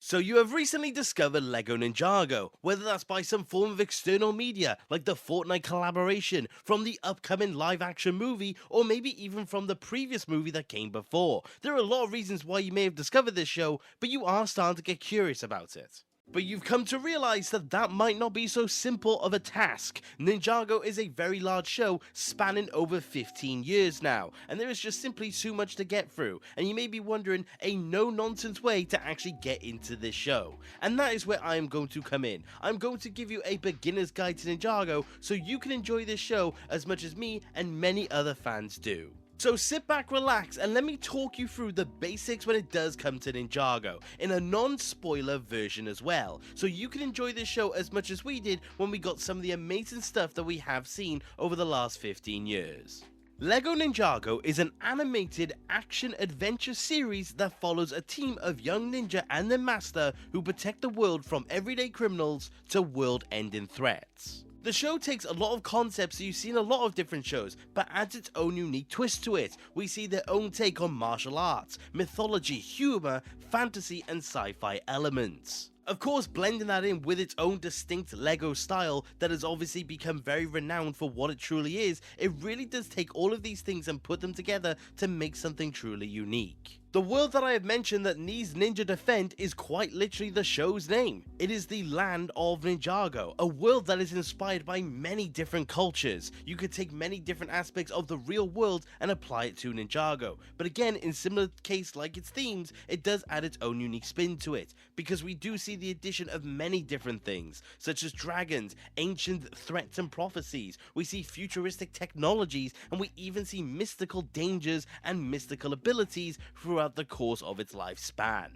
So you have recently discovered LEGO Ninjago, whether that's by some form of external media, like the Fortnite collaboration, from the upcoming live action movie, or maybe even from the previous movie that came before. There are a lot of reasons why you may have discovered this show, but you are starting to get curious about it. But you've come to realize that that might not be so simple of a task. Ninjago is a very large show spanning over 15 years now, and there is just simply too much to get through, and you may be wondering a no-nonsense way to actually get into this show. And that is where I am going to come in. I'm going to give you a beginner's guide to Ninjago so you can enjoy this show as much as me and many other fans do. So sit back, relax, and let me talk you through the basics when it does come to Ninjago, in a non-spoiler version as well, so you can enjoy this show as much as we did when we got some of the amazing stuff that we have seen over the last 15 years. LEGO Ninjago is an animated action-adventure series that follows a team of young ninja and their master who protect the world from everyday criminals to world-ending threats. The show takes a lot of concepts that you see in a lot of different shows, but adds its own unique twist to it. We see their own take on martial arts, mythology, humour, fantasy and sci-fi elements. Of course, blending that in with its own distinct LEGO style that has obviously become very renowned for what it truly is, it really does take all of these things and put them together to make something truly unique. The world that I have mentioned that these ninja defend is quite literally the show's name. It is the land of Ninjago, a world that is inspired by many different cultures. You could take many different aspects of the real world and apply it to Ninjago, but again, in similar case like its themes, it does add its own unique spin to it, because we do see the addition of many different things, such as dragons, ancient threats and prophecies, we see futuristic technologies, and we even see mystical dangers and mystical abilities throughout the course of its lifespan.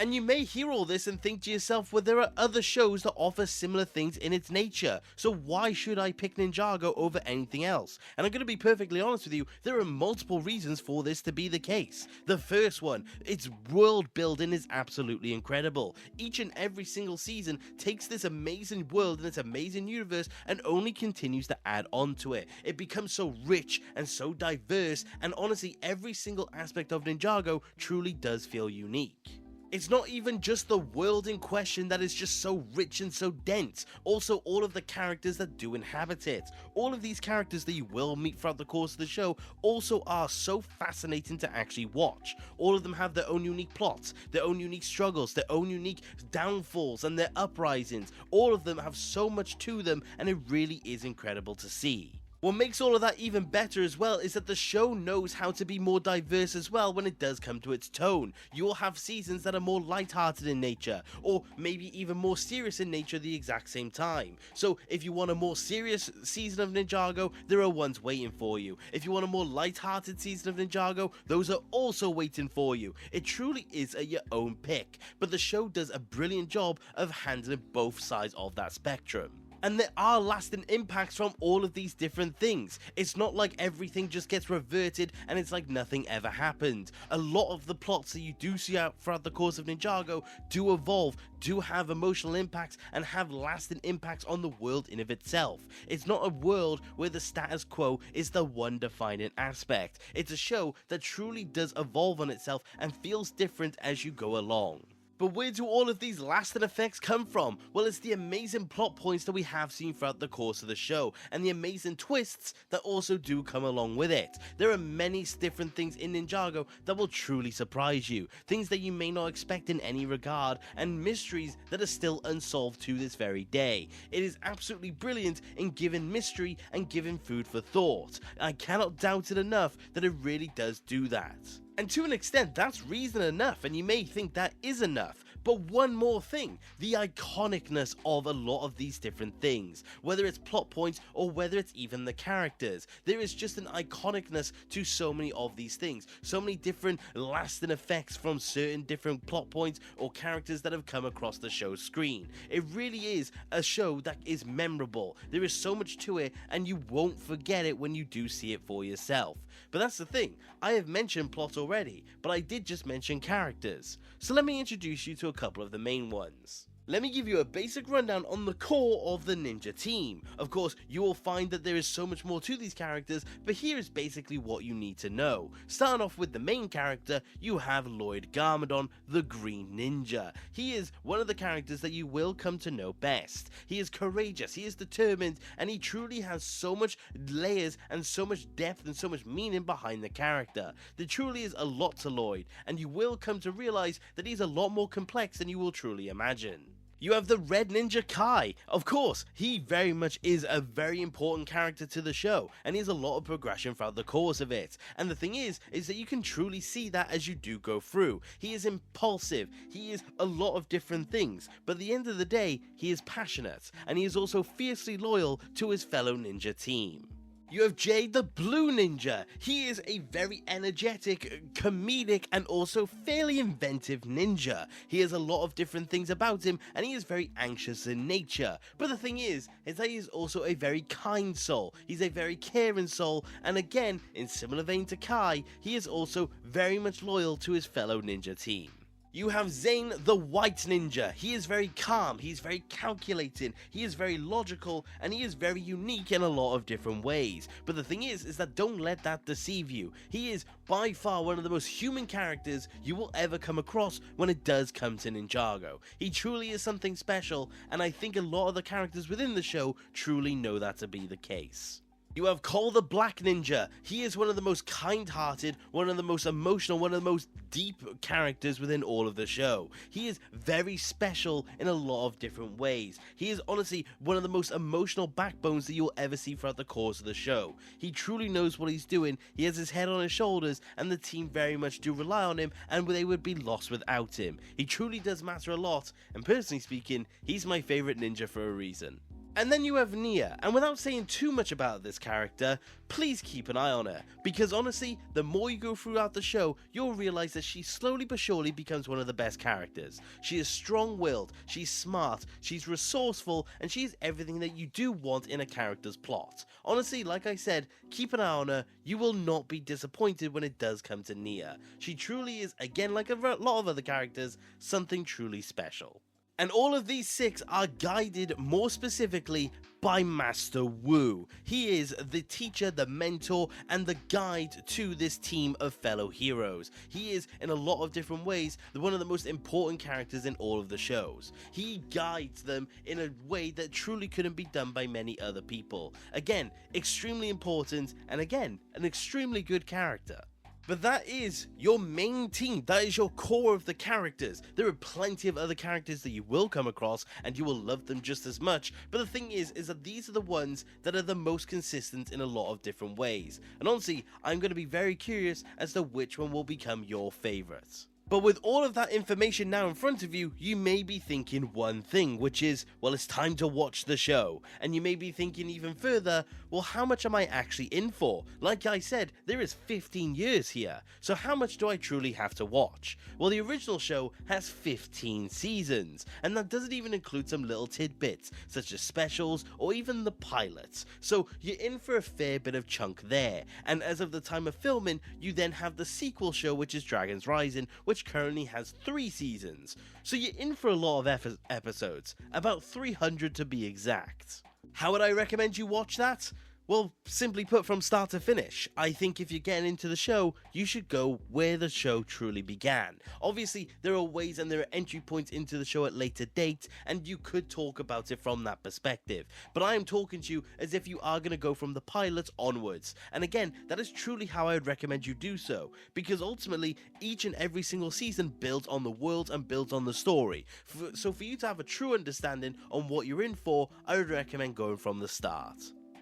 And you may hear all this and think to yourself, well, there are other shows that offer similar things in its nature, so why should I pick Ninjago over anything else? And I'm going to be perfectly honest with you, there are multiple reasons for this to be the case. The first one, its world building is absolutely incredible. Each and every single season takes this amazing world and its amazing universe and only continues to add on to it. It becomes so rich and so diverse, and honestly, every single aspect of Ninjago truly does feel unique. It's not even just the world in question that is just so rich and so dense, also all of the characters that do inhabit it. All of these characters that you will meet throughout the course of the show also are so fascinating to actually watch. All of them have their own unique plots, their own unique struggles, their own unique downfalls and their uprisings. All of them have so much to them, and it really is incredible to see. What makes all of that even better as well is that the show knows how to be more diverse as well when it does come to its tone. You will have seasons that are more lighthearted in nature, or maybe even more serious in nature at the exact same time. So if you want a more serious season of Ninjago, there are ones waiting for you. If you want a more lighthearted season of Ninjago, those are also waiting for you. It truly is at your own pick, but the show does a brilliant job of handling both sides of that spectrum. And there are lasting impacts from all of these different things. It's not like everything just gets reverted and it's like nothing ever happened. A lot of the plots that you do see out throughout the course of Ninjago do evolve, do have emotional impacts, and have lasting impacts on the world in of itself. It's not a world where the status quo is the one defining aspect. It's a show that truly does evolve on itself and feels different as you go along. But where do all of these lasting effects come from? Well, it's the amazing plot points that we have seen throughout the course of the show, and the amazing twists that also do come along with it. There are many different things in Ninjago that will truly surprise you, things that you may not expect in any regard, and mysteries that are still unsolved to this very day. It is absolutely brilliant in giving mystery and giving food for thought. I cannot doubt it enough that it really does do that. And to an extent, that's reason enough, and you may think that is enough. But one more thing, the iconicness of a lot of these different things, whether it's plot points or whether it's even the characters. There is just an iconicness to so many of these things, so many different lasting effects from certain different plot points or characters that have come across the show's screen. It really is a show that is memorable. There is so much to it, and you won't forget it when you do see it for yourself. But that's the thing, I have mentioned plot already, but I did just mention characters. So let me introduce you to a couple of the main ones. Let me give you a basic rundown on the core of the ninja team. Of course, you will find that there is so much more to these characters, but here is basically what you need to know. Starting off with the main character, you have Lloyd Garmadon, the Green Ninja. He is one of the characters that you will come to know best. He is courageous, he is determined, and he truly has so much layers and so much depth and so much meaning behind the character. There truly is a lot to Lloyd, and you will come to realize that he's a lot more complex than you will truly imagine. You have the Red Ninja Kai. Of course, he very much is a very important character to the show, and he has a lot of progression throughout the course of it. And the thing is that you can truly see that as you do go through. He is impulsive, he is a lot of different things, but at the end of the day, he is passionate, and he is also fiercely loyal to his fellow ninja team. You have Jay the Blue Ninja. He is a very energetic, comedic, and also fairly inventive ninja. He has a lot of different things about him, and he is very anxious in nature. But the thing is that he is also a very kind soul. He's a very caring soul, and again, in similar vein to Kai, he is also very much loyal to his fellow ninja team. You have Zane the White Ninja. He is very calm, he's very calculating, he is very logical, and he is very unique in a lot of different ways. But the thing is that don't let that deceive you. He is by far one of the most human characters you will ever come across when it does come to Ninjago. He truly is something special, and I think a lot of the characters within the show truly know that to be the case. You have Cole the Black Ninja. He is one of the most kind-hearted, one of the most emotional, one of the most deep characters within all of the show. He is very special in a lot of different ways. He is honestly one of the most emotional backbones that you'll ever see throughout the course of the show. He truly knows what he's doing, he has his head on his shoulders, and the team very much do rely on him, and they would be lost without him. He truly does matter a lot, and personally speaking, he's my favorite ninja for a reason. And then you have Nia, and without saying too much about this character, please keep an eye on her, because honestly, the more you go throughout the show, you'll realize that she slowly but surely becomes one of the best characters. She is strong-willed, she's smart, she's resourceful, and she's everything that you do want in a character's plot. Honestly, like I said, keep an eye on her, you will not be disappointed when it does come to Nia. She truly is, again like a lot of other characters, something truly special. And all of these 6 are guided more specifically by Master Wu. He is the teacher, the mentor, and the guide to this team of fellow heroes. He is, in a lot of different ways, one of the most important characters in all of the shows. He guides them in a way that truly couldn't be done by many other people. Again, extremely important, and again, an extremely good character. But that is your main team, that is your core of the characters. There are plenty of other characters that you will come across and you will love them just as much, but the thing is that these are the ones that are the most consistent in a lot of different ways. And honestly, I'm going to be very curious as to which one will become your favourite. But with all of that information now in front of you, you may be thinking one thing, which is, well, it's time to watch the show. And you may be thinking even further, well, how much am I actually in for? Like I said, there is 15 years here, so how much do I truly have to watch? Well, the original show has 15 seasons, and that doesn't even include some little tidbits, such as specials or even the pilots. So you're in for a fair bit of chunk there, and as of the time of filming, you then have the sequel show, which is Dragon's Rising, which currently has 3 seasons. So you're in for a lot of episodes, about 300 to be exact. How would I recommend you watch that? Well, simply put, from start to finish. I think if you're getting into the show, you should go where the show truly began. Obviously, there are ways and there are entry points into the show at later dates, and you could talk about it from that perspective. But I am talking to you as if you are going to go from the pilot onwards. And again, that is truly how I would recommend you do so, because ultimately, each and every single season builds on the world and builds on the story. So for you to have a true understanding on what you're in for, I would recommend going from the start.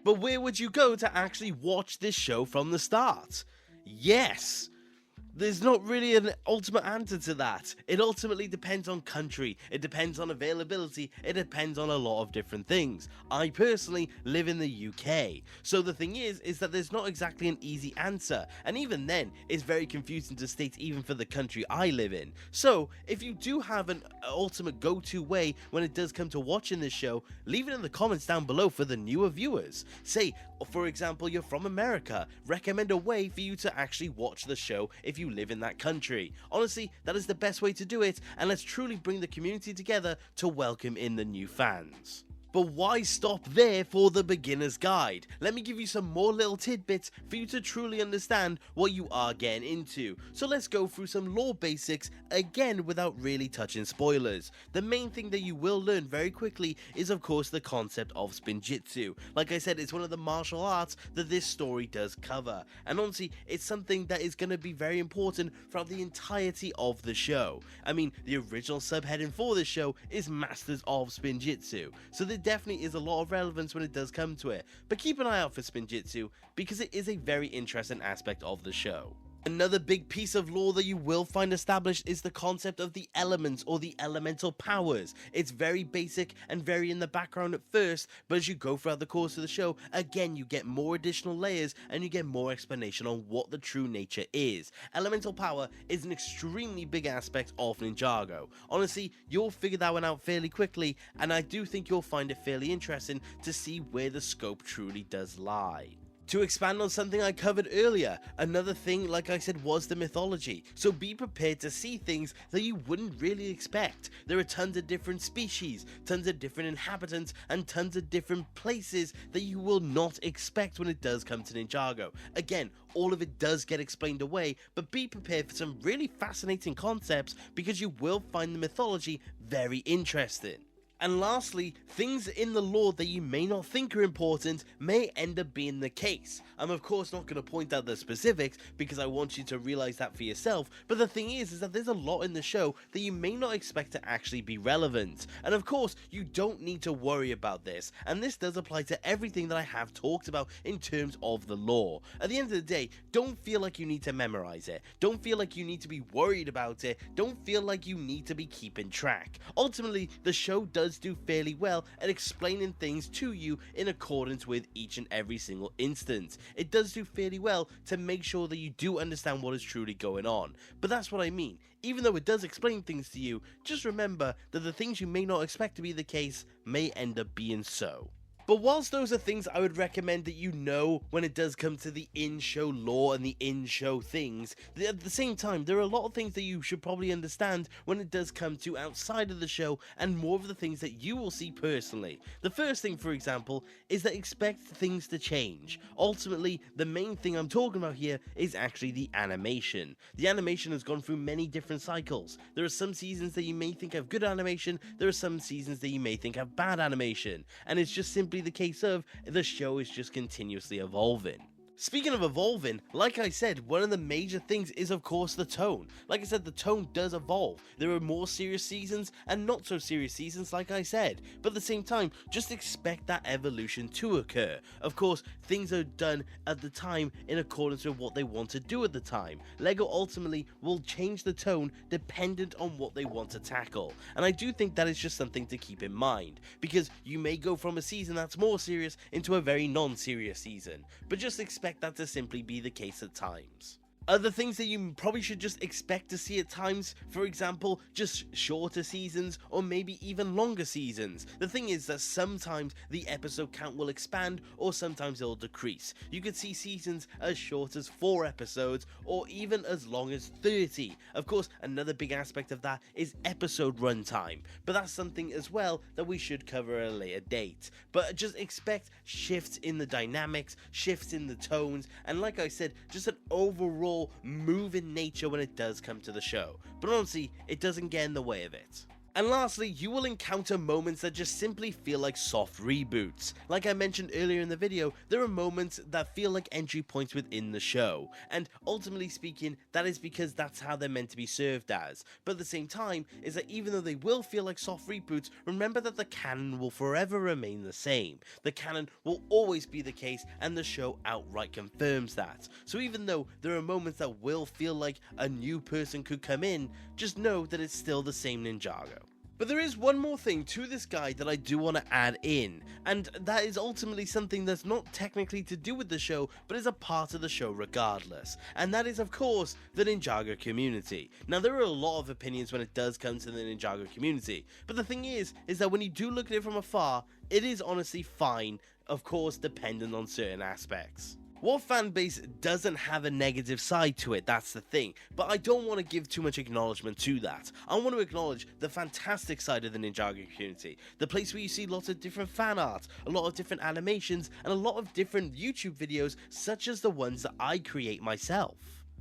But where would you go to actually watch this show from the start? Yes! There's not really an ultimate answer to that. It ultimately depends on country, it depends on availability, it depends on a lot of different things. I personally live in the UK, so the thing is that there's not exactly an easy answer, and even then, it's very confusing to state even for the country I live in. So, if you do have an ultimate go-to way when it does come to watching this show, leave it in the comments down below for the newer viewers. Say, for example, you're from America, recommend a way for you to actually watch the show if you you live in that country. Honestly, that is the best way to do it, and let's truly bring the community together to welcome in the new fans. But why stop there for the beginner's guide? Let me give you some more little tidbits for you to truly understand what you are getting into. So let's go through some lore basics again without really touching spoilers. The main thing that you will learn very quickly is of course the concept of spinjitzu. Like I said, it's one of the martial arts that this story does cover, and honestly it's something that is going to be very important throughout the entirety of the show. I mean, the original subheading for this show is Masters of Spinjitzu, so there definitely is a lot of relevance when it does come to it, but keep an eye out for spinjitzu because it is a very interesting aspect of the show. Another big piece of lore that you will find established is the concept of the elements or the elemental powers. It's very basic and very in the background at first, but as you go throughout the course of the show, again you get more additional layers and you get more explanation on what the true nature is. Elemental power is an extremely big aspect of Ninjago. Honestly, you'll figure that one out fairly quickly, and I do think you'll find it fairly interesting to see where the scope truly does lie. To expand on something I covered earlier, another thing, like I said, was the mythology. So be prepared to see things that you wouldn't really expect. There are tons of different species, tons of different inhabitants, and tons of different places that you will not expect when it does come to Ninjago. Again, all of it does get explained away, but be prepared for some really fascinating concepts because you will find the mythology very interesting. And lastly, things in the lore that you may not think are important may end up being the case. I'm of course not going to point out the specifics because I want you to realize that for yourself, but the thing is that there's a lot in the show that you may not expect to actually be relevant. And of course, you don't need to worry about this, and this does apply to everything that I have talked about in terms of the lore. At the end of the day, don't feel like you need to memorize it. Don't feel like you need to be worried about it. Don't feel like you need to be keeping track. Ultimately, the show does do fairly well at explaining things to you in accordance with each and every single instance. It does do fairly well to make sure that you do understand what is truly going on. But that's what I mean. Even though it does explain things to you, just remember that the things you may not expect to be the case may end up being so. But whilst those are things I would recommend that you know when it does come to the in-show lore and the in-show things, at the same time there are a lot of things that you should probably understand when it does come to outside of the show and more of the things that you will see personally. The first thing, for example, is that expect things to change. Ultimately, the main thing I'm talking about here is actually the animation. The animation has gone through many different cycles. There are some seasons that you may think have good animation, there are some seasons that you may think have bad animation, and it's just simply the case of the show is just continuously evolving. Speaking of evolving, like I said, one of the major things is of course the tone. Like I said, the tone does evolve. There are more serious seasons and not so serious seasons, like I said, but at the same time, just expect that evolution to occur. Of course, things are done at the time in accordance with what they want to do at the time. LEGO ultimately will change the tone dependent on what they want to tackle, and I do think that is just something to keep in mind, because you may go from a season that's more serious into a very non-serious season, but just expect that to simply be the case at times. Other things that you probably should just expect to see at times, for example, just shorter seasons or maybe even longer seasons. The thing is that sometimes the episode count will expand or sometimes it'll decrease. You could see seasons as short as 4 episodes or even as long as 30. Of course, another big aspect of that is episode runtime, but that's something as well that we should cover at a later date. But just expect shifts in the dynamics, shifts in the tones, and like I said, just an overall move in nature when it does come to the show, but honestly, it doesn't get in the way of it. And lastly, you will encounter moments that just simply feel like soft reboots. Like I mentioned earlier in the video, there are moments that feel like entry points within the show, and ultimately speaking, that is because that's how they're meant to be served as. But at the same time, is that even though they will feel like soft reboots, remember that the canon will forever remain the same. The canon will always be the case, and the show outright confirms that. So even though there are moments that will feel like a new person could come in, just know that it's still the same Ninjago. But there is one more thing to this guide that I do want to add in, and that is ultimately something that's not technically to do with the show, but is a part of the show regardless, and that is of course the Ninjago community. Now there are a lot of opinions when it does come to the Ninjago community, but the thing is that when you do look at it from afar, it is honestly fine, of course dependent on certain aspects. What fan base doesn't have a negative side to it? That's the thing. But I don't want to give too much acknowledgement to that. I want to acknowledge the fantastic side of the Ninjago community. The place where you see lots of different fan art, a lot of different animations, and a lot of different YouTube videos such as the ones that I create myself.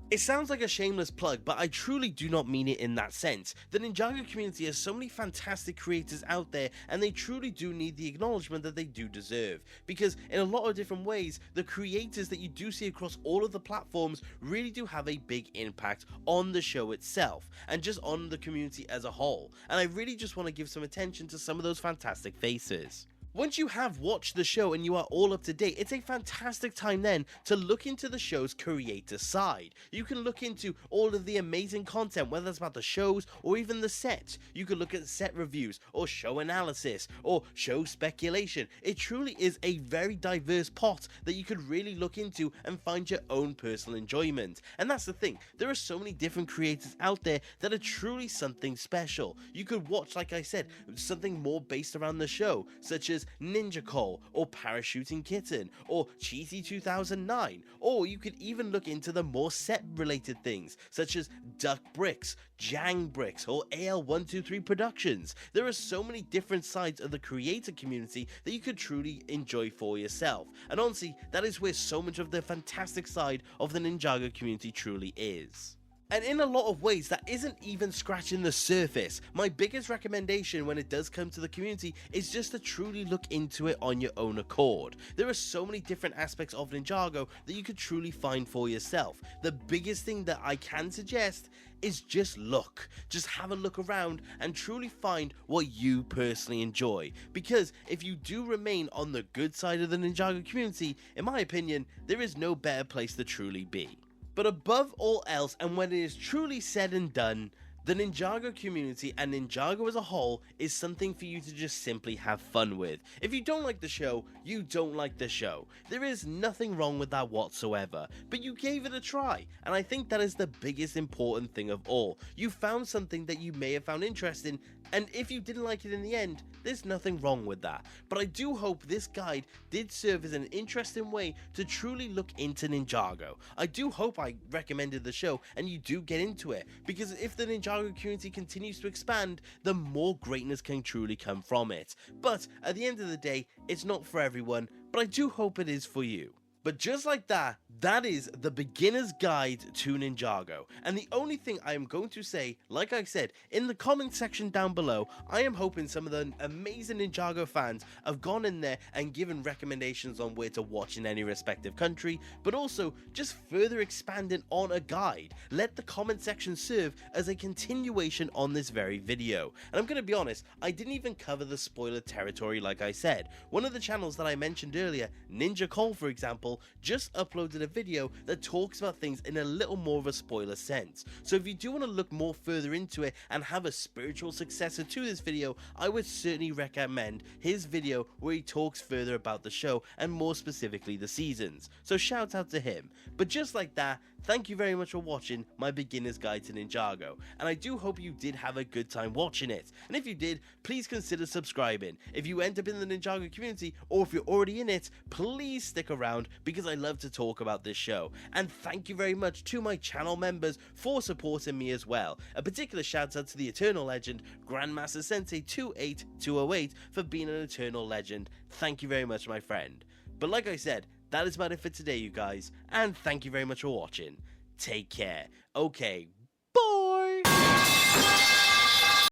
It sounds like a shameless plug, but I truly do not mean it in that sense. The Ninjago community has so many fantastic creators out there, and they truly do need the acknowledgement that they do deserve. Because in a lot of different ways, the creators that you do see across all of the platforms really do have a big impact on the show itself, and just on the community as a whole. And I really just want to give some attention to some of those fantastic faces. Once you have watched the show and you are all up to date, it's a fantastic time then to look into the show's creator side. You can look into all of the amazing content, whether it's about the shows or even the sets. You can look at set reviews or show analysis or show speculation. It truly is a very diverse pot that you could really look into and find your own personal enjoyment. And that's the thing, there are so many different creators out there that are truly something special. You could watch, like I said, something more based around the show, such as Ninjago or Parachuting Kitten or Cheesy 2009, or you could even look into the more set related things such as Duck Bricks, Jang Bricks, or AL123 Productions. There are so many different sides of the creator community that you could truly enjoy for yourself, and honestly that is where so much of the fantastic side of the Ninjago community truly is. And in a lot of ways, that isn't even scratching the surface. My biggest recommendation when it does come to the community is just to truly look into it on your own accord. There are so many different aspects of Ninjago that you could truly find for yourself. The biggest thing that I can suggest is just look. Just have a look around and truly find what you personally enjoy. Because if you do remain on the good side of the Ninjago community, in my opinion, there is no better place to truly be. But above all else, and when it is truly said and done, the Ninjago community and Ninjago as a whole is something for you to just simply have fun with. If you don't like the show, you don't like the show. There is nothing wrong with that whatsoever, but you gave it a try, and I think that is the biggest important thing of all. You found something that you may have found interesting, and if you didn't like it in the end, there's nothing wrong with that. But I do hope this guide did serve as an interesting way to truly look into Ninjago. I do hope I recommended the show and you do get into it, because if the Ninjago community continues to expand, the more greatness can truly come from it. But at the end of the day, it's not for everyone, but I do hope it is for you. But just like that, that is the beginner's guide to Ninjago. And the only thing I am going to say, like I said, in the comment section down below, I am hoping some of the amazing Ninjago fans have gone in there and given recommendations on where to watch in any respective country, but also just further expanding on a guide. Let the comment section serve as a continuation on this very video. And I'm going to be honest, I didn't even cover the spoiler territory like I said. One of the channels that I mentioned earlier, Ninjago for example, just uploaded a video that talks about things in a little more of a spoiler sense. So if you do want to look more further into it and have a spiritual successor to this video, I would certainly recommend his video where he talks further about the show and more specifically the seasons. So shout out to him. But just like that, thank you very much for watching my beginner's guide to Ninjago, and I do hope you did have a good time watching it. And if you did, please consider subscribing. If you end up in the Ninjago community, or if you're already in it, please stick around because I love to talk about this show. And thank you very much to my channel members for supporting me as well. A particular shout out to the Eternal Legend, Grandmaster Sensei 28208 for being an Eternal Legend. Thank you very much, my friend. But like I said, that is about it for today, you guys, and thank you very much for watching. Take care. Okay, bye!